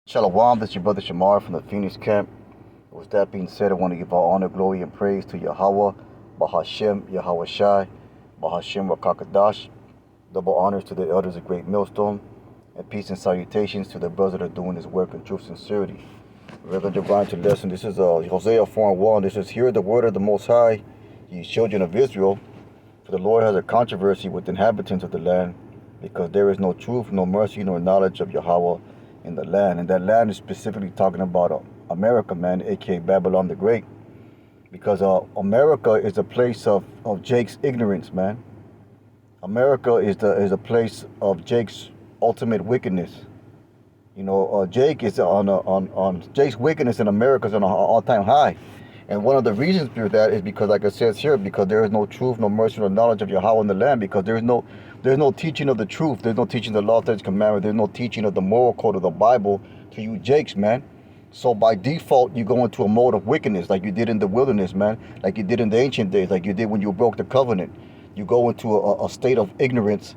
Shalom, this is your brother Shamar from the Phoenix camp. With that being said, I want to give all honor, glory, and praise to Yahweh, Bahashem, Yahweh Shai, Bahashem Rakakadash. Double honors to the elders of Great Millstone, and peace and salutations to the brothers that are doing this work in true sincerity. We're going to jump right into lesson. This is Hosea 4:1. This is, hear the word of the Most High, ye children of Israel. For the Lord has a controversy with the inhabitants of the land, because there is no truth, no mercy, nor knowledge of Yahweh in the land. And that land is specifically talking about America, man, aka Babylon the Great. Because America is a place of Jake's ignorance, man. America is a place of Jake's ultimate wickedness. You know, Jake is on Jake's wickedness in America is on an all-time high. And one of the reasons for that is because, like it says here, because there is no truth, no mercy, no knowledge of Yahweh in the land. Because there's no teaching of the truth. There's no teaching of the law, statutes, commandments. There's no teaching of the moral code of the Bible to you Jakes, man. So by default, you go into a mode of wickedness, like you did in the wilderness, man. Like you did in the ancient days, like you did when you broke the covenant. You go into a state of ignorance,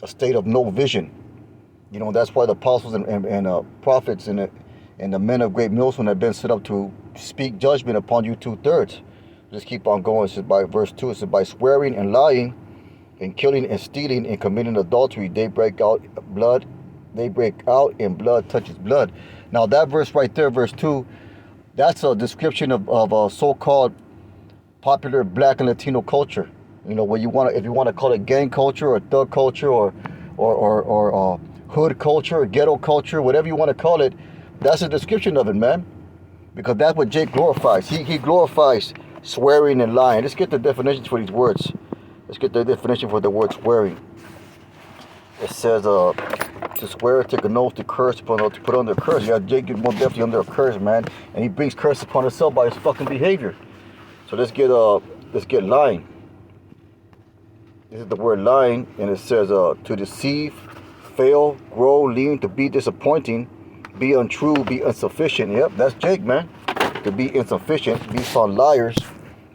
a state of no vision. You know, that's why the apostles and prophets and the men of Great Millstone have been set up to speak judgment upon you 2/3. Just keep on going. It says by verse 2, it says, by swearing and lying and killing and stealing and committing adultery, they break out and blood touches blood. Now that verse right there, verse 2, that's a description of so-called popular black and Latino culture. You know, if you want to call it gang culture or thug culture or hood culture, ghetto culture, whatever you want to call it, that's a description of it, man. Because that's what Jake glorifies. He glorifies swearing and lying. Let's get the definitions for these words. Let's get the definition for the word swearing. It says to swear, take an oath, to curse upon, to put under a curse. Yeah, Jake is most definitely under a curse, man. And he brings curse upon himself by his fucking behavior. So let's get lying. This is the word lying, and it says to deceive, fail, grow, lean, to be disappointing, be untrue, be insufficient. Yep, that's Jake, man. To be insufficient, be found liars,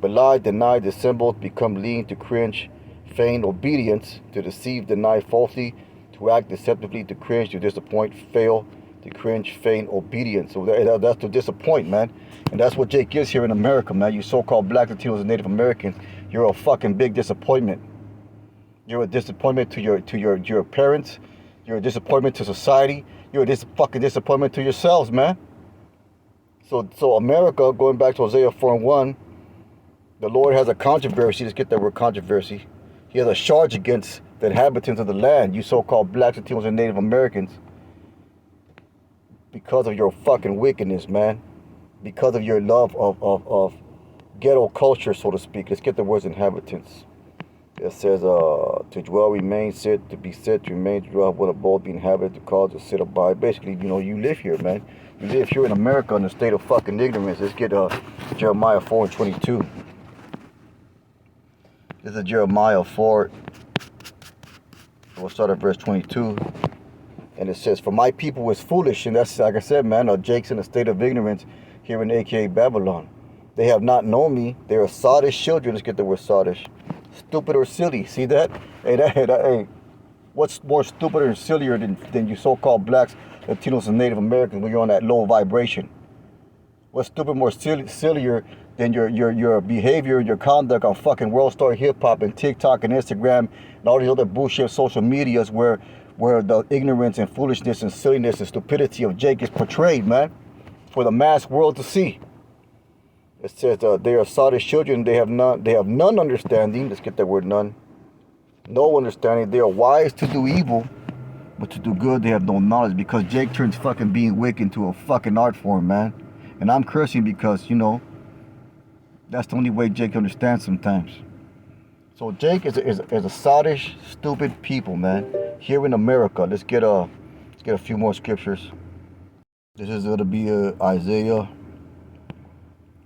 belie, deny, dissemble, become lean, to cringe, feign obedience, to deceive, deny falsely, to act deceptively, to cringe, to disappoint, fail, to cringe, feign obedience. So that's to disappoint, man. And that's what Jake is here in America, man. You so-called black Latinos and Native Americans, you're a fucking big disappointment. You're a disappointment to your parents. You're a disappointment to society. You're a fucking disappointment to yourselves, man. So America, going back to Hosea 4:1, the Lord has a controversy. Let's get that word controversy. He has a charge against the inhabitants of the land, you so-called blacks, Latinos, and Native Americans, because of your fucking wickedness, man. Because of your love of ghetto culture, so to speak. Let's get the words inhabitants. It says, to dwell, remain, sit, to be set, to remain, to dwell, with a both be inhabited, to cause, to sit, abide. Basically, you know, you live here, man. You live here in America in a state of fucking ignorance. Let's get Jeremiah 4:22. This is Jeremiah 4. We'll start at verse 22. And it says, for my people was foolish. And that's, like I said, man, Jake's in a state of ignorance here in aka Babylon. They have not known me. They are sottish children. Let's get the word sottish. Stupid or silly. See that? Hey, what's more stupid or sillier than you so-called blacks, Latinos, and Native Americans when you're on that low vibration? What's stupid more sillier than your behavior, your conduct on fucking World Star Hip Hop and TikTok and Instagram and all these other bullshit social medias where the ignorance and foolishness and silliness and stupidity of Jake is portrayed, man, for the mass world to see. It says they are sottish children. They have none understanding. Let's get that word none. No understanding. They are wise to do evil, but to do good they have no knowledge. Because Jake turns fucking being wicked into a fucking art form, man. And I'm cursing because, you know, that's the only way Jake understands sometimes. So Jake is a sottish, stupid people, man. Here in America. Let's get a few more scriptures. This is gonna be Isaiah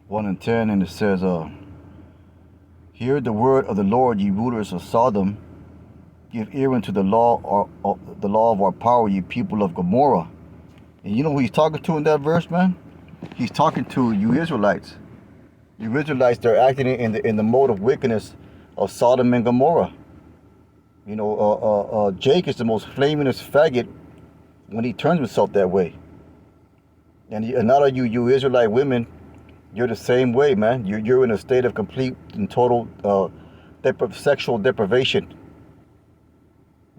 1:10, and it says, hear the word of the Lord, ye rulers of Sodom. Give ear unto the law of our power, ye people of Gomorrah. And you know who he's talking to in that verse, man? He's talking to you Israelites. You Israelites, they're acting in the mode of wickedness of Sodom and Gomorrah. You know, Jake is the most flamingest faggot when he turns himself that way. And not only you Israelite women, you're the same way, man. You're in a state of complete and total sexual deprivation.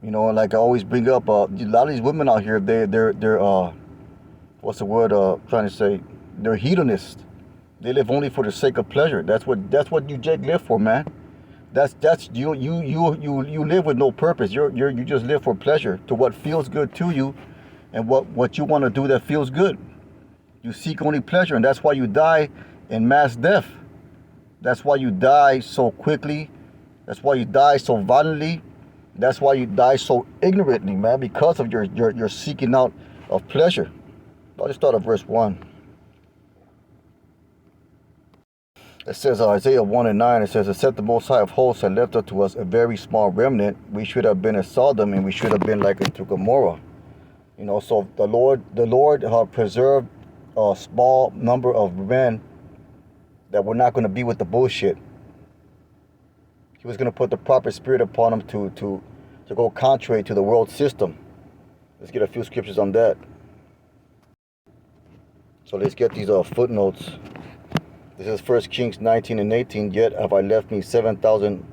You know, like I always bring up, a lot of these women out here, they're what's the word? Trying to say, they're hedonists. They live only for the sake of pleasure. That's what you Jake live for, man. That's you live with no purpose. You just live for pleasure, to what feels good to you, and what you want to do that feels good. You seek only pleasure, and that's why you die in mass death. That's why you die so quickly. That's why you die so violently. That's why you die so ignorantly, man, because of your seeking out of pleasure. I'll just start at verse 1. It says, Isaiah 1 and 9, it says, except the Most High of hosts had left unto us a very small remnant, we should have been as Sodom, and we should have been like unto Gomorrah. You know, so the Lord preserved a small number of men that were not going to be with the bullshit. He was going to put the proper spirit upon them to go contrary to the world system. Let's get a few scriptures on that. So let's get these footnotes. This is 1 Kings 19 and 18. Yet have I left me 7,000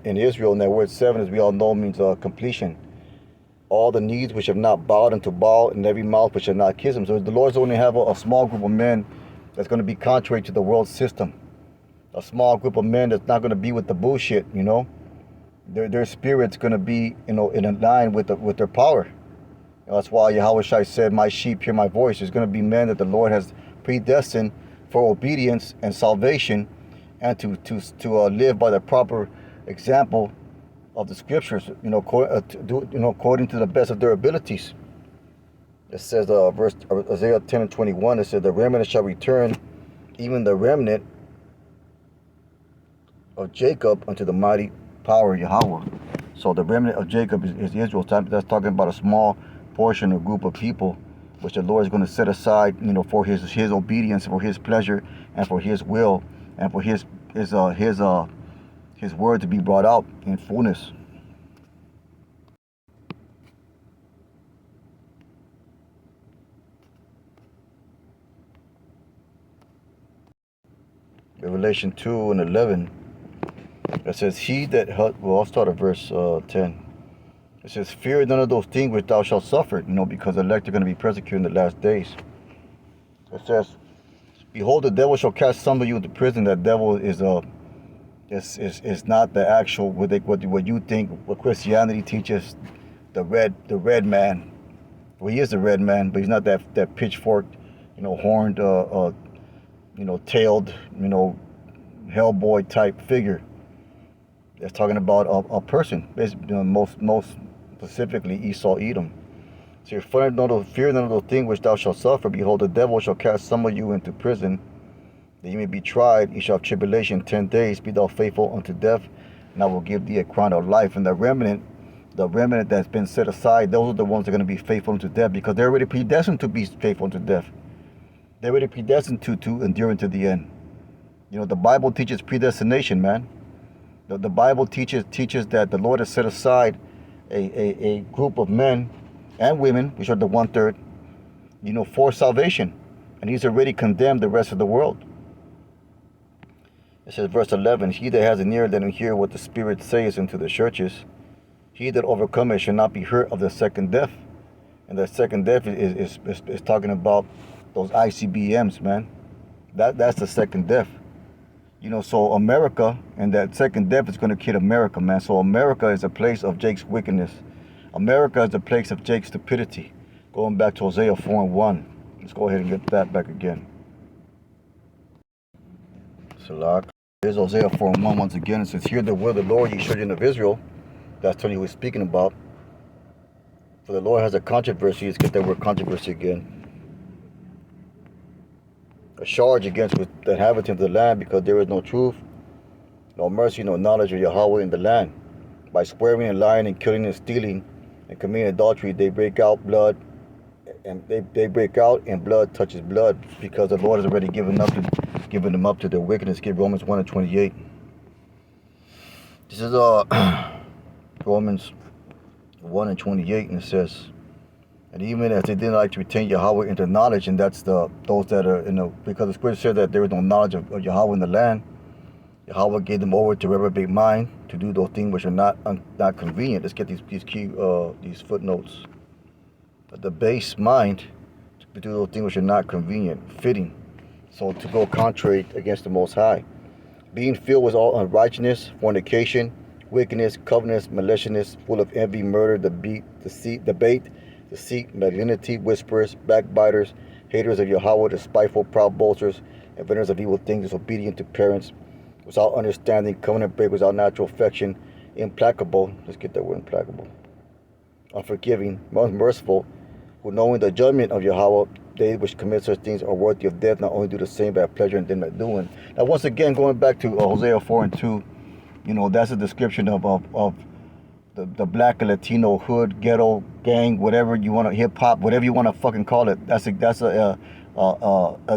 in Israel. And that word 7, as we all know, means completion. All the knees which have not bowed unto Baal, and every mouth which have not kissed him. So the Lord's only have a small group of men that's going to be contrary to the world system. A small group of men that's not going to be with the bullshit, you know. Their spirit's going to be, you know, in line with their power. That's why Yahweh said, my sheep hear my voice. There's going to be men that the Lord has predestined for obedience and salvation, and to live by the proper example of the scriptures, you know, according to the best of their abilities. It says, verse Isaiah 10 and 21, it says, the remnant shall return, even the remnant of Jacob, unto the mighty power of Yahweh. So the remnant of Jacob is Israel. That's talking about a small portion or group of people, which the Lord is going to set aside, you know, for his obedience, for his pleasure, and for his will, and for his word to be brought out in fullness. Revelation 2 and 11. It says, he that I'll start at verse 10. It says, fear none of those things which thou shalt suffer, you know, because the elect are going to be persecuted in the last days. It says, behold, the devil shall cast some of you into prison. That devil is not the actual what you think, what Christianity teaches, the red man. Well, he is the red man, but he's not that pitchforked, you know, horned, you know, tailed, you know, Hellboy type figure. That's talking about a person, basically, most specifically Esau, Edom. So fear none of those things which thou shalt suffer. Behold, the devil shall cast some of you into prison, that you may be tried. You shall have tribulation 10 days. Be thou faithful unto death, and I will give thee a crown of life. And the remnant that's been set aside, those are the ones that are going to be faithful unto death, because they're already predestined to be faithful unto death. They're already predestined to endure unto the end. You know, the Bible teaches predestination, man. The Bible teaches that the Lord has set aside a group of men and women, which are the 1/3, you know, for salvation. And he's already condemned the rest of the world. It says, verse 11, he that has an ear, let him hear what the Spirit says unto the churches. He that overcometh shall not be hurt of the second death. And the second death is talking about those ICBMs, man. That's the second death. You know, so America, and that second death is going to kill America, man. So America is a place of Jake's wickedness. America is a place of Jake's stupidity. Going back to Hosea 4 and 1. Let's go ahead and get that back again. Salak. Here's Hosea 4 and 1 once again. It says, hear the word of the Lord, ye children of Israel. That's Tony was speaking about. For the Lord has a controversy. Let's get that word controversy again. A charge against the inhabitants of the land, because there is no truth, no mercy, no knowledge of Yahweh in the land. By swearing and lying and killing and stealing and committing adultery, they break out blood, and they break out, and blood touches blood, because the Lord has already given them up to their wickedness. Give Romans 1 and 28. This is Romans 1 and 28, and it says, And even as they didn't like to retain Yahweh into knowledge, and that's those that are, because the scripture said that there was no knowledge of Yahweh in the land, Yahweh gave them over to reprobate mind to do those things which are not convenient. Let's get these key these footnotes. The base mind to do those things which are not convenient, fitting. So to go contrary against the Most High. Being filled with all unrighteousness, fornication, wickedness, covetousness, maliciousness, full of envy, murder, debate, deceit, malignity, whisperers, backbiters, haters of Yahweh, the spiteful, proud boasters, inventors of evil things, disobedient to parents, without understanding, covenant breakers, without natural affection, implacable. Let's get that word, implacable. Unforgiving, unmerciful, who knowing the judgment of Yahweh, they which commit such things are worthy of death, not only do the same, but have pleasure in them that doing. Now, once again, going back to Hosea 4:2, that's a description of the black and Latino hood, ghetto, gang, whatever you want to, hip hop, whatever you want to fucking call it. That's a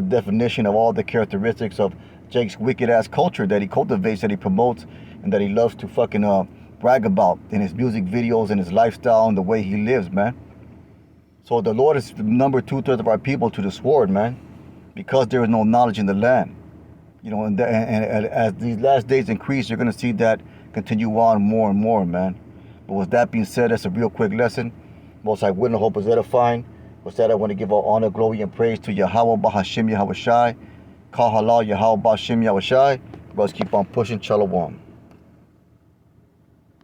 definition of all the characteristics of Jake's wicked ass culture that he cultivates, that he promotes, and that he loves to fucking brag about in his music videos and his lifestyle and the way he lives, man. So the Lord is the number 2/3 of our people to the sword, man, because there is no knowledge in the land. And as these last days increase, you're going to see that continue on more and more, man. But with that being said, that's a real quick lesson. Most I wouldn't hope is edifying. With that, I want to give all honor, glory, and praise to Yahweh Bahashim Yahweh Shai. Call halal Yahweh Bahashim Yahweh Shai. Brothers, keep on pushing. Shalom.